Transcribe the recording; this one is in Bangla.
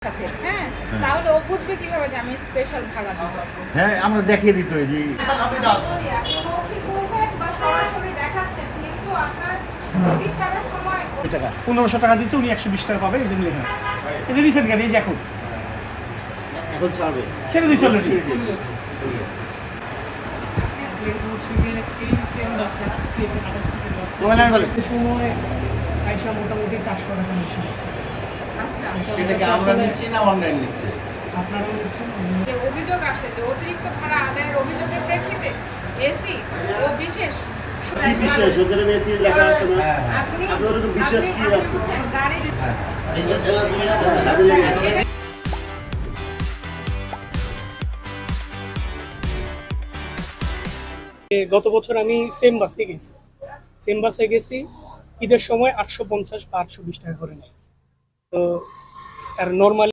সাথে হ্যাঁ তাহলে ও বুঝবে কিভাবে যে আমি স্পেশাল ভাড়া দেব। হ্যাঁ আমরা দেখিয়ে দিত এই যে আপনি মৌখিক বলছেন বা সরাসরি দেখাচ্ছেন কিন্তু আপনার টিকিট কাটার সময় টাকা 1500 টাকা দিচ্ছে, উনি 120 টাকা পাবে, এই জন্য লেখা আছে। এই যে রিসেন্ট গাড়ি, এই যে এখন ছাড়বে, ছেড়ে দিচ্ছে অলরেডি। সময় আইসা মোটামুটি 400 টাকা বেশি আছে। আচ্ছা সেটাকে আমরা নিচ্ছি না অনলাইন নিচ্ছে আপনারা নিচ্ছেন? যে অভিযোগ আসে যে অতিরিক্ত ভাড়া আদায়ের অভিযোগের প্রেক্ষিতে এসি ও বিশেষ কি বিশেষ ওদের এসি লেখা আছে না? আপনি আপনাদের তো বিশেষ কি আছে? গাড়ি এই যে সেলা দুনিয়া যাচ্ছে গত বছর আমি সেম বাসে গেছি ঈদের সময় 850 বা 820 টাকা করে নেয়। তো আর নর্মালি